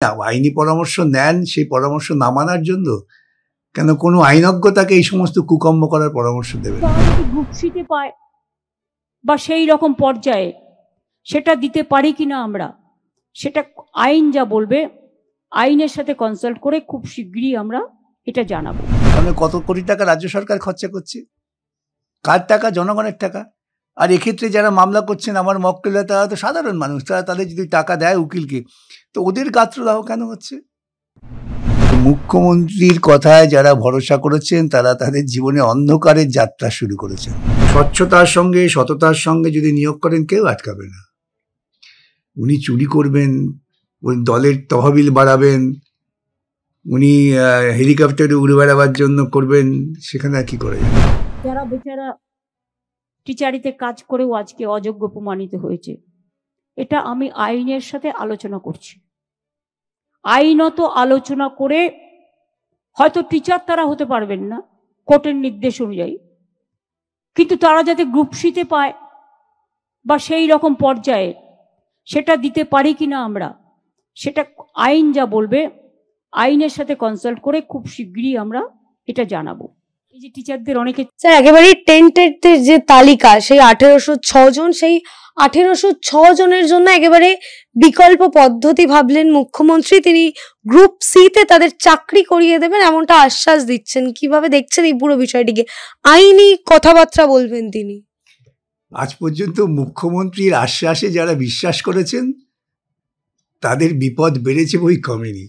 আইনি পরামর্শ নেন, সেই পরামর্শ না মানার জন্য কেন কোনো আইনজ্ঞ তাকে এই সমস্ত কুকর্ম করার পরামর্শ দেবে? গ্রুপ সিতে পায় বা সেই রকম পর্যায়ে সেটা দিতে পারি কিনা আমরা, সেটা আইন যা বলবে আইনের সাথে কনসাল্ট করে খুব শীঘ্রই আমরা এটা জানাবো। মানে কত কোটি টাকা রাজ্য সরকার খরচা করছে, কার টাকা? জনগণের টাকা। আর এক্ষেত্রে যারা মামলা করছেন আমার মক্কেলরা, তারা তো সাধারণ মানুষ, তারা তাদের যদি টাকা দেয় উকিলকে, তো ওদের গাত্রদাহ কেন হচ্ছে? মুখ্যমন্ত্রীর কথায় যারা ভরসা করেছেন তারা তাদের জীবনে অন্ধকারের যাত্রা শুরু করেছেন। স্বচ্ছতার সঙ্গে সততার সঙ্গে যদি নিয়োগ করেন কেউ আটকাবে না। উনি চুরি করবেন, উনি দলের তহবিল বাড়াবেন, উনি হেলিকপ্টারে উড়ে বেড়াবার জন্য করবেন, সেখানে আর কি করে যাবে? যারা বেচারা টিচারিতে কাজ করেও আজকে অযোগ্য প্রমাণিত হয়েছে, এটা আমি আইনের সাথে আলোচনা করছি। আইনত আলোচনা করে হয়তো টিচার তারা হতে পারবেন না কোর্টের নির্দেশ অনুযায়ী, কিন্তু তারা যাতে গ্রুপ সিতে পায় বা সেই রকম পর্যায়ে সেটা দিতে পারি কিনা আমরা, সেটা আইন যা বলবে আইনের সাথে কনসাল্ট করে খুব শীঘ্রই আমরা এটা জানাবো। এই যে টিচারদের অনেকে স্যার একেবারে টেন্টের যে তালিকা, সেই 1806 জন, সেই 1806 জনের জন্য একেবারে বিকল্প পদ্ধতি ভাবলেন মুখ্যমন্ত্রী। তিনি গ্রুপ সিতে তাদের চাকরি করিয়ে দেবেন এমনটা আশ্বাস দিচ্ছেন। কিভাবে দেখছেন এই পুরো বিষয়টিকে? আইনি কথাবার্তা বলবেন তিনি। আজ পর্যন্ত মুখ্যমন্ত্রীর আশ্বাসে যারা বিশ্বাস করেছেন তাদের বিপদ বেড়েছে, বই কমেনি।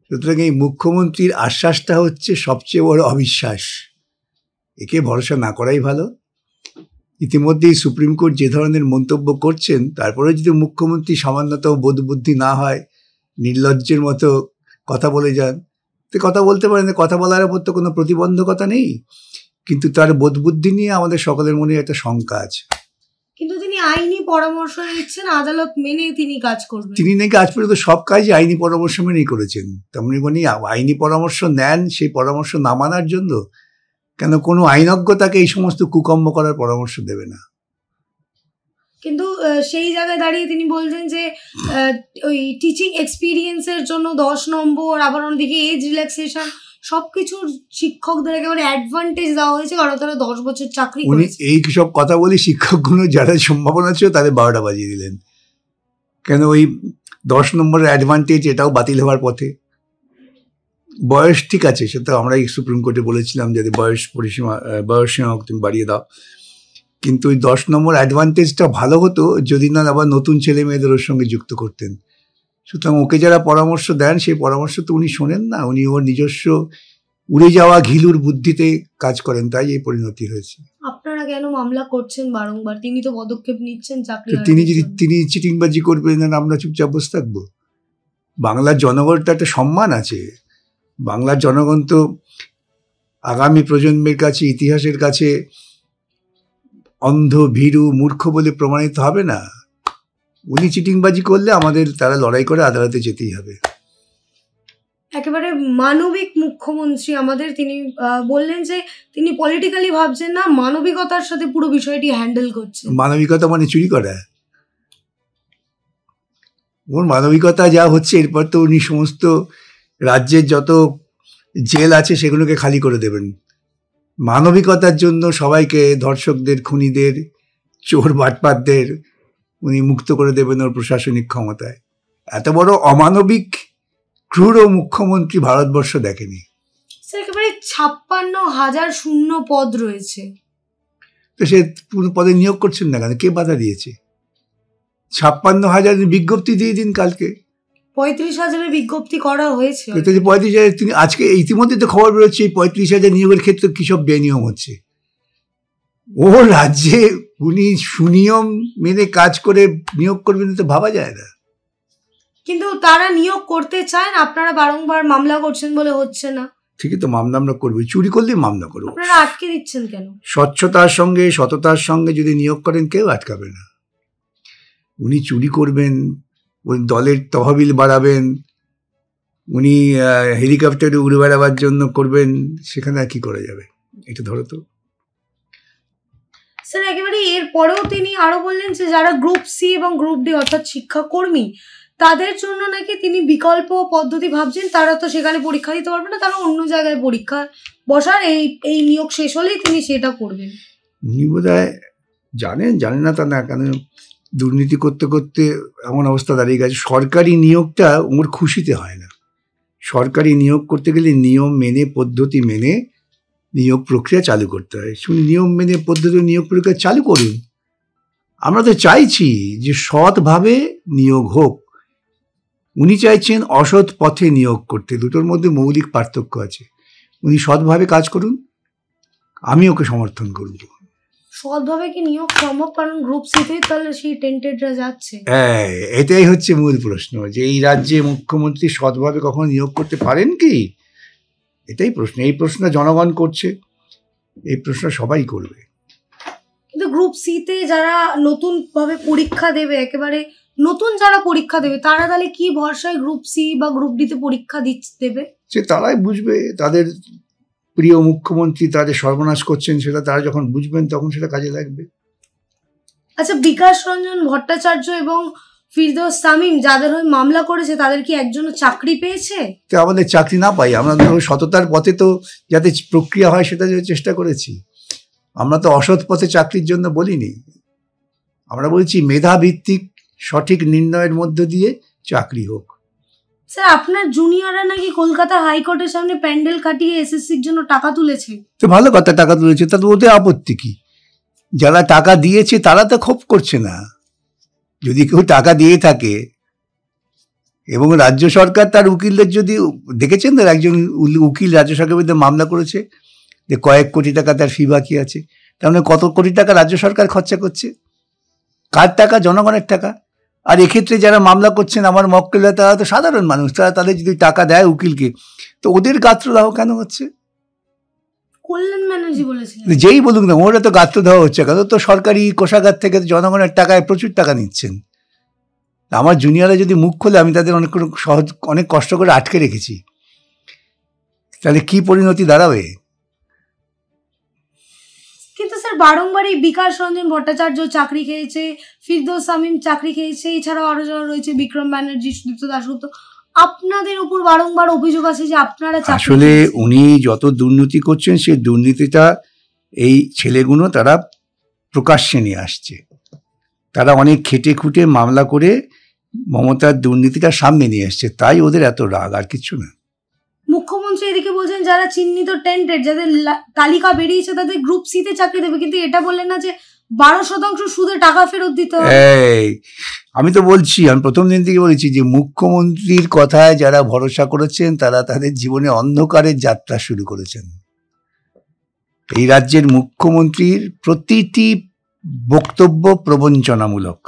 সুতরাং এই মুখ্যমন্ত্রীর আশ্বাসটা হচ্ছে সবচেয়ে বড় অবিশ্বাস। একে ভরসা না করাই ভালো। ইতিমধ্যেই সুপ্রিম কোর্ট যে ধরনের মন্তব্য করছেন, তারপরে যদি মুখ্যমন্ত্রী সামান্যতম বোধবুদ্ধি না হয়, নির্লজ্জের মতো কথা বলে যান, তো কথা বলতে পারেন, কথা বলার উপর তো কোনো প্রতিবন্ধকতা নেই, কিন্তু তার বোধবুদ্ধি নিয়ে আমাদের সকলের মনে একটা শঙ্কা আছে। কিন্তু তিনি আইনি পরামর্শ নিচ্ছেন, আদালত মেনে তিনি কাজ করবেন। তিনি নাকি আজ পর্যন্ত সব কাজই আইনি পরামর্শ মেনেই করেছেন। তেমনি উনি আইনি পরামর্শ নেন, সেই পরামর্শ না মানার জন্য কেন কোনো আইনজ্ঞ তাকে এই সমস্ত কুকর্ম করার পরামর্শ দেবে না। কিন্তু সেই জায়গায় দাঁড়িয়ে তিনি বলছেন যে ওই টিচিং এক্সপিরিয়েন্সের জন্য 10 নম্বর, আবার অন্যদিকে এজ রিল্যাক্সেশন, সবকিছুর শিক্ষকদের একেবারে অ্যাডভান্টেজ দেওয়া হয়েছে, কারণ তারা 10 বছর চাকরি করেছে। উনি এই সব কথা বলে শিক্ষকগুলো যারা সম্ভাবনা ছিল তাদের 12টা বাজিয়ে দিলেন। কেন ওই 10 নম্বরের অ্যাডভান্টেজ এটাও বাতিল হওয়ার পথে। বয়স ঠিক আছে, সেটা আমরা সুপ্রিম কোর্টে বলেছিলাম যদি বয়সসীমা তুমি বাড়িয়ে দাও, কিন্তু ওই 10 নম্বর অ্যাডভান্টেজটা ভালো হতো যদি না আবার নতুন ছেলে মেয়েদের ওর সঙ্গে যুক্ত করতেন। সুতরাং ওকে যারা পরামর্শ দেন সেই পরামর্শ তো উনি শোনেন না, উনি ওর নিজস্ব উড়ে যাওয়া ঘিলুর বুদ্ধিতে কাজ করেন, তাই এই পরিণতি হয়েছে। আপনারা কেন মামলা করছেন বারংবার? তিনি তো পদক্ষেপ নিচ্ছেন চাকরি। তিনি চিটিংবাজি করবেন না, আমরা চুপচাপ বসে থাকবো? বাংলার জনগণটা একটা সম্মান আছে। বাংলার জনগণ তো আগামী প্রজন্মের কাছে, ইতিহাসের কাছে অন্ধ, ভীরু, মূর্খ বলে প্রমাণিত হবে না। উনি চিটিংবাজি করলে আমাদের তারা লড়াই করে আদালতে যেতেই হবে। একেবারে মানবিক মুখ্যমন্ত্রী আমাদের, তিনি বললেন যে তিনি পলিটিক্যালি ভাবছেন না, মানবিকতার সাথে পুরো বিষয়টি হ্যান্ডেল করছেন। মানবিকতা মানে চুরি করা? ওর মানবিকতা যা হচ্ছে, এরপর তো উনি সমস্ত রাজ্যের যত জেল আছে সেগুলোকে খালি করে দেবেন। মানবিকতার জন্য সবাইকে, ধর্ষকদের, খুনিদের, চোর বাটপারদের উনি মুক্ত করে দেবেন ওর প্রশাসনিক ক্ষমতায়। এত বড় অমানবিক ক্রূর মুখ্যমন্ত্রী ভারতবর্ষ দেখেনি। একেবারে 56,000 শূন্য পদ রয়েছে, তো সে পুরো পদে নিয়োগ করছেন না কেন? কে বাধা দিয়েছে? 56,000 বিজ্ঞপ্তি দিয়ে দিন কালকে। 35,000 বিজ্ঞপ্তি করা হয়েছে। 35,000 তিনি আজকে ইতিমধ্যে তো খবর বেরোচ্ছে, এই 35,000 নিয়োগের ক্ষেত্রে কি সব বেনিয়ম হচ্ছে। ও রাজ্যে উনি সুনিয়ম মেনে কাজ করে নিয়োগ করবেন তো ভাবা যায় না। কিন্তু তারা নিয়োগ করতে চান, আপনারা বারংবার মামলা করছেন বলে হচ্ছে না। ঠিকই তো, মামলা আমরা করবো, চুরি করলে মামলা করবো। আপনারা আটকে দিচ্ছেন কেন? স্বচ্ছতার সঙ্গে সততার সঙ্গে যদি নিয়োগ করেন কেউ আটকাবে না। উনি চুরি করবেন, উনি দলের তহবিল বাড়াবেন, উনি হেলিকপ্টারে উড়ে বেড়াবার জন্য করবেন, সেখানে আর কি করা যাবে? এটা ধরো তো। স্যার একেবারে এর পরেও তিনি আরো বললেন যে যারা গ্রুপ সি এবং গ্রুপ ডি অর্থাৎ শিক্ষাকর্মী, তাদের জন্য নাকি তিনি বিকল্প পদ্ধতি ভাবছেন, তারা তো সেখানে পরীক্ষা দিতে পারবে না, তারা অন্য জায়গায় পরীক্ষা বসার, এই নিয়োগ শেষ হলেই তিনি সেটা করবেন। উনি বোধহয় জানেন না তা না, কেন দুর্নীতি করতে করতে এমন অবস্থা দাঁড়িয়ে গেছে। সরকারি নিয়োগটা ওর খুশিতে হয় না। সরকারি নিয়োগ করতে গেলে নিয়ম মেনে পদ্ধতি মেনে নিয়োগ প্রক্রিয়া চালু করতে হয়। শুনি নিয়ম মেনে পদ্ধতি নিয়োগ প্রক্রিয়া চালু করুন। আমরা তো চাইছি যে সৎভাবে নিয়োগ হোক, উনি চাইছেন অসৎ পথে নিয়োগ করতে। দুটোর মধ্যে মৌলিক পার্থক্য আছে। উনি সৎভাবে কাজ করুন, আমি ওকে সমর্থন করব। সৎভাবে কি নিয়োগ সম্ভব? কারণ গ্রুপ সিতেই তাহলে সেই টেন্টেডরা যাচ্ছে। হ্যাঁ, এটাই হচ্ছে মূল প্রশ্ন, যে এই রাজ্যে মুখ্যমন্ত্রী সৎভাবে কখনো নিয়োগ করতে পারেন কি? এটাই প্রশ্ন। এই প্রশ্ন জনগণ করছে, এই প্রশ্ন সবাই করবে। কিন্তু গ্রুপ সিতে যারা নতুন ভাবে পরীক্ষা দেবে, একেবারে নতুন যারা পরীক্ষা দেবে, তারা তাহলে কি ভরসায় গ্রুপ সি বা গ্রুপ ডিতে পরীক্ষা দেবে? সে তারাই বুঝবে। তাদের প্রিয় মুখ্যমন্ত্রী তাদের সর্বনাশ করছেন, সেটা তারা যখন বুঝবেন তখন সেটা কাজে লাগবে। আচ্ছা, বিকাশ রঞ্জন ভট্টাচার্য এবং ফিরদৌস তামিম যাদের হয়ে মামলা করেছে, তাদের কি একজনও চাকরি পেয়েছে? তো আমাদের চাকরি না পাই, আমরা তো সততার পথে তো যাতে প্রক্রিয়া হয় সেটা চেষ্টা করেছি। আমরা তো অসৎ পথে চাকরির জন্য বলিনি, আমরা বলছি মেধা ভিত্তিক সঠিক নির্ণয়ের মধ্য দিয়ে চাকরি হোক। স্যার, আপনার জুনিয়ররা নাকি কলকাতা হাইকোর্টের সামনে প্যান্ডেল কাটিয়ে এসএসসির জন্য টাকা তুলেছে। তো ভালো কথা, টাকা তুলেছে, তাতে ওদের আপত্তি কি? যারা টাকা দিয়েছে তারা তো ক্ষোভ করছে না। যদি কেউ টাকা দিয়ে থাকে এবং রাজ্য সরকার তার উকিলদের, যদি দেখেছেন তো একজন উকিল রাজ্য সরকারের বিরুদ্ধে মামলা করেছে যে কয়েক কোটি টাকা তার ফি বাকি আছে, তার মানে কত কোটি টাকা রাজ্য সরকার খরচা করছে? কার টাকা? জনগণের টাকা। আর এক্ষেত্রে যারা মামলা করছেন আমার মক্কেলরা, তারা তো সাধারণ মানুষ, তারা তাদের যদি টাকা দেয় উকিলকে, তো ওদের গাত্রদাহ কেন হচ্ছে? কল্যাণ ব্যানার্জি বলেছিলেন, যেই বলুক না, ওরা তো গাত্রদাহ হচ্ছে কেন? তো সরকারি কোষাগার থেকে জনগণের টাকায় প্রচুর টাকা নিচ্ছেন। আমার জুনিয়ররা যদি মুখ খোলে, আমি তাদের অনেক কষ্ট করে আটকে রেখেছি, তাহলে কি পরিণতি দাঁড়াবে? কিন্তু স্যার, বারংবার এই বিকাশ রঞ্জন ভট্টাচার্য চাকরি খেয়েছে, ফিরদৌস তামিম চাকরি খেয়েছে, এছাড়াও আরো যারা রয়েছে বিক্রম ব্যানার্জি, সুদীপ্ত দাশগুপ্ত, আপনাদের উপর বারংবার অভিযোগ আছে যে আপনারা আসলে উনি যত দুর্নীতি করছেন, সেই দুর্নীতিটা এই ছেলেগুলো তারা প্রকাশ্যে নিয়ে আসছে। তারা অনেক খেটে খুঁটে মামলা করে মমতার দুর্নীতিটা সামনে নিয়ে আসছে, তাই ওদের এত রাগ, আর কিছু না। মুখ্যমন্ত্রী এদিকে বলছেন যারা চিহ্নিত টেন্টেড, যাদের তালিকা বেরিয়েছে তাদের গ্রুপ সিতে চাকরি দেবে, কিন্তু এটা বললেন না যে 12% সুদে টাকা ফেরত দিতে হবে। আমি তো বলছি, আমি প্রথম দিন থেকে বলেছি যে মুখ্যমন্ত্রীর কথায় যারা ভরসা করেছেন তারা তাদের জীবনে অন্ধকারের যাত্রা শুরু করেছেন। এই রাজ্যের মুখ্যমন্ত্রীর প্রতিটি বক্তব্য প্রবঞ্চনামূলক।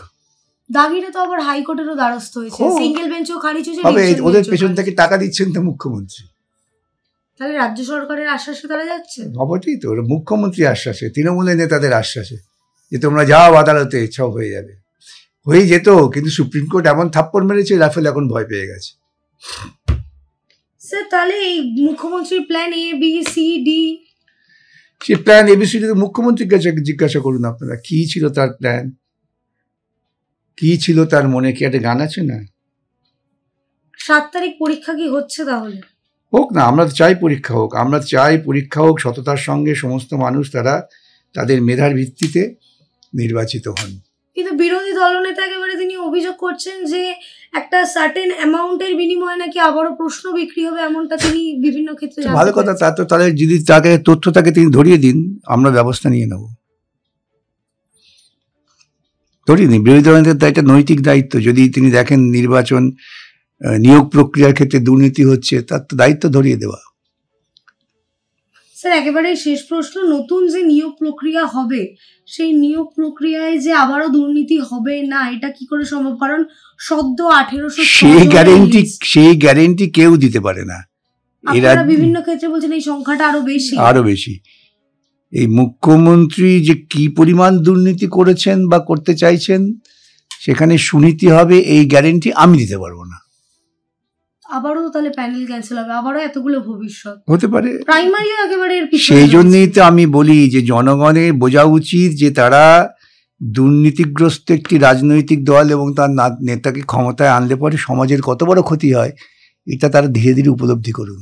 দাগিরে তো আবার হাইকোর্টেরও দ্বারস্থ হয়েছে, সিঙ্গেল বেঞ্চও খারিজ হয়েছে। ওদের পেছন থেকে টাকা দিচ্ছেন তো মুখ্যমন্ত্রী। তাহলে রাজ্য সরকারের আশ্বাসে তারা যাচ্ছে? অবশ্যই তো, মুখ্যমন্ত্রী আশ্বাসে, তৃণমূলের নেতাদের আশ্বাসে যে তোমরা যাও আদালতে, সব হয়ে যাবে। হয়ে যেত, কিন্তু সুপ্রিম কোর্ট এমন থাপ্পড় মেরেছে, রাফেল এখন ভয় পেয়ে গেছে। স্যার, তাহলে এই মুখ্যমন্ত্রীর plan A B C D, সে প্ল্যান এবিসিডি মুখ্যমন্ত্রীর কাছে জিজ্ঞাসা করুন আপনারা, কি ছিল তার প্ল্যান, কি ছিল তার মনে, কি একটা গান আছে না? 7 তারিখ পরীক্ষা কি হচ্ছে? তাহলে হোক না, আমরা চাই পরীক্ষা হোক, আমরা চাই পরীক্ষা হোক সততার সঙ্গে, সমস্ত মানুষ তারা তাদের মেধার ভিত্তিতে নির্বাচিত হন। কিন্তু বিরোধী দলনেতা একেবারে তিনি অভিযোগ করছেন যে একটা সার্টেন অ্যামাউন্টের বিনিময়ে নাকি আবারও প্রশ্ন বিক্রি হবে, এমনটা তিনি বিভিন্ন ক্ষেত্রে। ভালো কথা, তা তো তাহলে যদি তাকে তথ্য তাকে তিনি ধরিয়ে দিন, আমরা ব্যবস্থা নিয়ে নেব। ধরিয়ে দিন, বিরোধী দলনেতা এটা নৈতিক দায়িত্ব। যদি তিনি দেখেন নির্বাচন নিয়োগ প্রক্রিয়ার ক্ষেত্রে দুর্নীতি হচ্ছে, তার তো দায়িত্ব ধরিয়ে দেওয়া। স্যার, একেবারে শেষ প্রশ্ন, নতুন যে নিয়োগ প্রক্রিয়া হবে, সেই নিয়োগ প্রক্রিয়ায় যে আবারও দুর্নীতি হবে না, এটা কি করে সম্ভব? কারণ সদ্য 1800 সেই গ্যারেন্টি কেউ দিতে পারে না। এরা বিভিন্ন ক্ষেত্রে বলছেন এই সংখ্যাটা আরো বেশি। এই মুখ্যমন্ত্রী যে কি পরিমাণ দুর্নীতি করেছেন বা করতে চাইছেন, সেখানে সুনীতি হবে, এই গ্যারেন্টি আমি দিতে পারবো না। আবারও তাহলে প্যানেল ক্যান্সেল হবে, আবারও এতগুলো ভবিষ্যৎ হতে পারে। প্রাইমারিও একেবারে। সেই জন্যই তো আমি বলি যে জনগণের বোঝা উচিত যে তারা দুর্নীতিগ্রস্ত একটি রাজনৈতিক দল এবং তার নেতাকে ক্ষমতায় আনলে পরে সমাজের কত বড় ক্ষতি হয়, এটা তারা ধীরে ধীরে উপলব্ধি করুন।